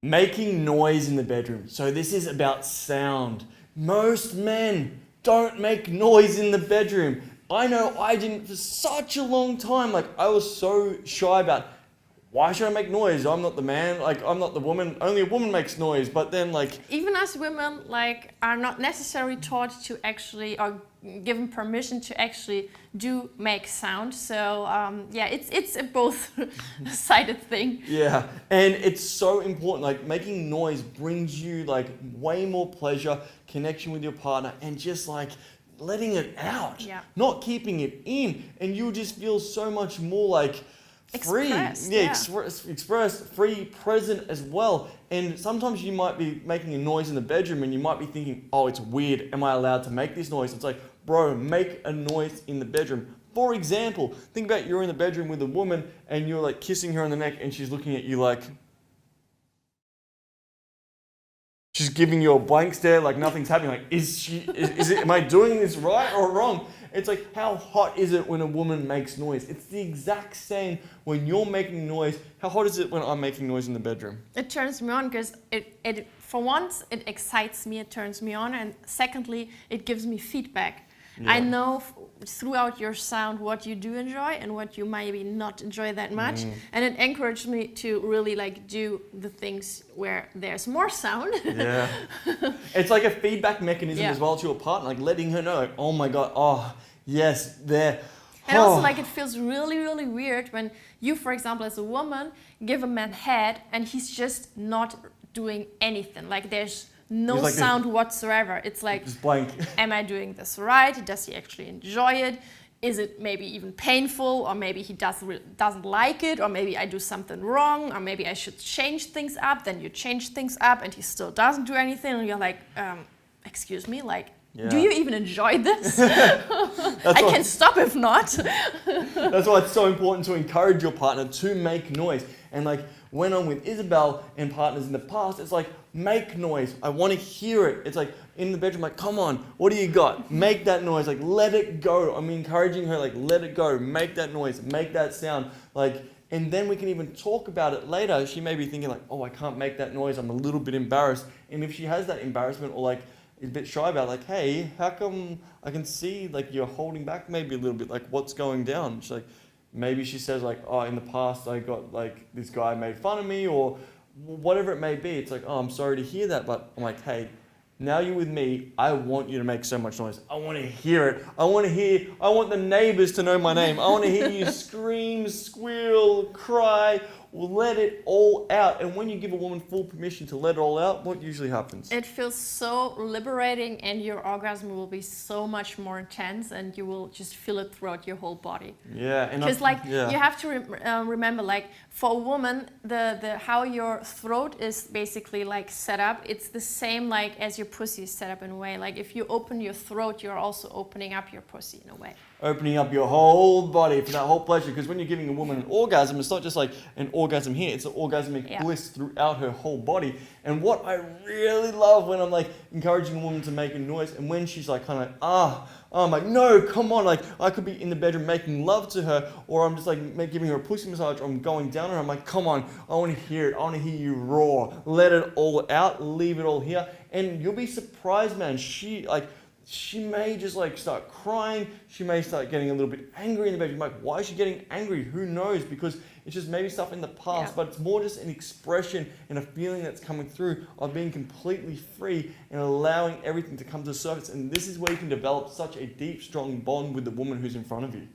Making noise in the bedroom. So this is about sound. Most men don't make noise in the bedroom. I know I didn't for such a long time. Like, I was so shy about, why should I make noise? I'm not the man, like I'm not the woman. Only a woman makes noise. But then like, even as women like are not necessarily taught to actually or given permission to actually do make sound. So yeah, it's a both-sided thing. yeah, and it's so important. Like, making noise brings you like way more pleasure, connection with your partner, and just like letting it out. Yeah. Not keeping it in, and you'll just feel so much more like free. Express, free, present as well. And sometimes you might be making a noise in the bedroom and you might be thinking, oh, it's weird. Am I allowed to make this noise? It's like, bro, make a noise in the bedroom. For example, think about you're in the bedroom with a woman and you're like kissing her on the neck and she's looking at you like, she's giving you a blank stare like nothing's happening. Like, am I doing this right or wrong? It's like, how hot is it when a woman makes noise? It's the exact same when you're making noise. How hot is it when I'm making noise in the bedroom? It turns me on because it for once, it excites me, it turns me on. And secondly, it gives me feedback. Yeah. I know throughout your sound what you do enjoy and what you maybe not enjoy that much. And it encouraged me to really like do the things where there's more sound. Yeah. It's like a feedback mechanism as well to your partner, like letting her know, like, oh my God, oh, yes, there. And also like it feels really, really weird when you, for example, as a woman, give a man head and he's just not doing anything. Like there's no like sound whatsoever. It's like, just blank. Am I doing this right? Does he actually enjoy it? Is it maybe even painful? Or maybe he doesn't like it? Or maybe I do something wrong? Or maybe I should change things up? Then you change things up and he still doesn't do anything. And you're like, excuse me, like, do you even enjoy this? I can stop if not. That's why it's so important to encourage your partner to make noise. And like when I'm with Isabel and partners in the past, it's like, make noise. I want to hear it. It's like in the bedroom, like, come on, what do you got? Make that noise. Like, let it go. I'm encouraging her, like, let it go. Make that noise. Make that sound. Like, and then we can even talk about it later. She may be thinking like, oh, I can't make that noise. I'm a little bit embarrassed. And if she has that embarrassment or like is a bit shy about like, hey, how come I can see like you're holding back maybe a little bit, like what's going down? She's like, maybe she says like, oh, in the past I got like this guy made fun of me or whatever it may be. It's like, oh, I'm sorry to hear that. But I'm like, hey, now you're with me. I want you to make so much noise. I want to hear it. I want the neighbors to know my name. I want to hear you scream, squeal, cry. Let it all out. And when you give a woman full permission to let it all out, what usually happens? It feels so liberating and your orgasm will be so much more intense and you will just feel it throughout your whole body. Yeah. Because like you have to remember, like for a woman, the how your throat is basically like set up, it's the same like as your pussy is set up in a way. Like if you open your throat, you're also opening up your pussy in a way. Opening up your whole body for that whole pleasure. Because when you're giving a woman an orgasm, it's not just like an orgasm here, it's an orgasmic bliss throughout her whole body. And what I really love when I'm like encouraging a woman to make a noise, and when she's like kind of I'm like, no, come on, like I could be in the bedroom making love to her, or I'm just like giving her a pussy massage, or I'm going down on her, I'm like, come on, I want to hear it, I want to hear you roar, let it all out, leave it all here. And you'll be surprised, man, she may just like start crying. She may start getting a little bit angry in the bedroom. Like, why is she getting angry? Who knows? Because it's just maybe stuff in the past, but it's more just an expression and a feeling that's coming through of being completely free and allowing everything to come to the surface. And this is where you can develop such a deep, strong bond with the woman who's in front of you.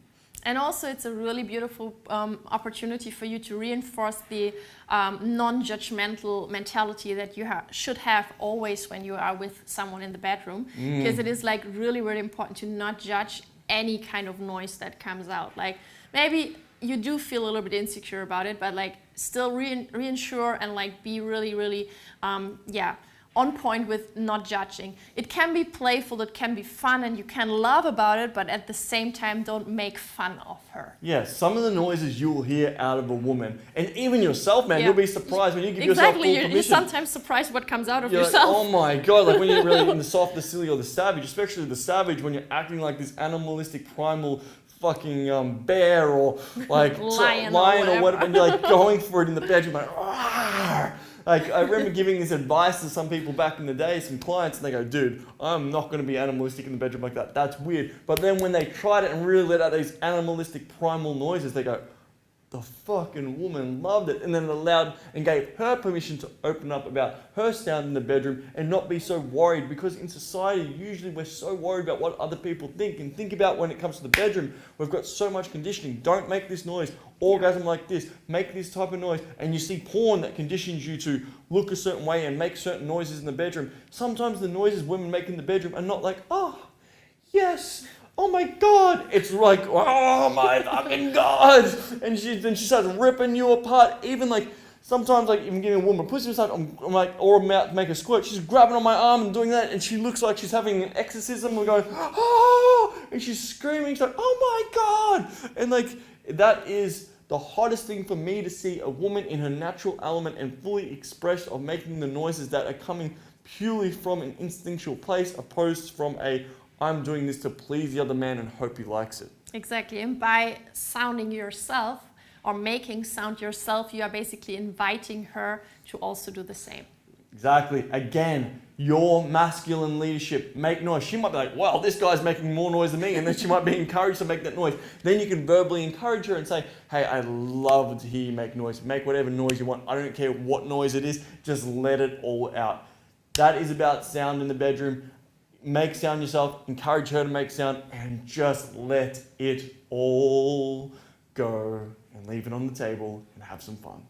And also it's a really beautiful opportunity for you to reinforce the non-judgmental mentality that you should have always when you are with someone in the bedroom. Because it is like really, really important to not judge any kind of noise that comes out. Like maybe you do feel a little bit insecure about it, but like still reassure and like be really, really, on point with not judging. It can be playful, it can be fun, and you can laugh about it, but at the same time, don't make fun of her. Yeah, some of the noises you'll hear out of a woman, and even yourself, man, you'll be surprised when you give yourself full permission. You're sometimes surprised what comes out of yourself. Like, oh my God, like when you're really in the soft, the silly, or the savage, especially the savage, when you're acting like this animalistic, primal, fucking bear or like lion or whatever, and you're like going for it in the bedroom, like, Like, I remember giving this advice to some people back in the day, some clients, and they go, dude, I'm not going to be animalistic in the bedroom like that. That's weird. But then when they tried it and really let out these animalistic primal noises, they go, the fucking woman loved it. And then it allowed and gave her permission to open up about her sound in the bedroom and not be so worried, because in society, usually we're so worried about what other people think. And think about when it comes to the bedroom, we've got so much conditioning. Don't make this noise. Orgasm like this. Make this type of noise. And you see porn that conditions you to look a certain way and make certain noises in the bedroom. Sometimes the noises women make in the bedroom are not like, oh, yes, oh my God. It's like, oh my fucking God. And then she starts ripping you apart. Even like, sometimes like even giving a woman a pussy massage, I'm like, or I'm about to make a squirt, she's grabbing on my arm and doing that, and she looks like she's having an exorcism. We're going, oh, and she's screaming. She's like, oh my God. And like, that is the hottest thing for me, to see a woman in her natural element and fully expressed of making the noises that are coming purely from an instinctual place, opposed from a, I'm doing this to please the other man and hope he likes it. Exactly. And by sounding yourself or making sound yourself, you are basically inviting her to also do the same. Exactly. Again, your masculine leadership. Make noise. She might be like, wow, this guy's making more noise than me. And then she might be encouraged to make that noise. Then you can verbally encourage her and say, hey, I love to hear you make noise. Make whatever noise you want. I don't care what noise it is. Just let it all out. That is about sound in the bedroom. Make sound yourself. Encourage her to make sound. And just let it all go. And leave it on the table and have some fun.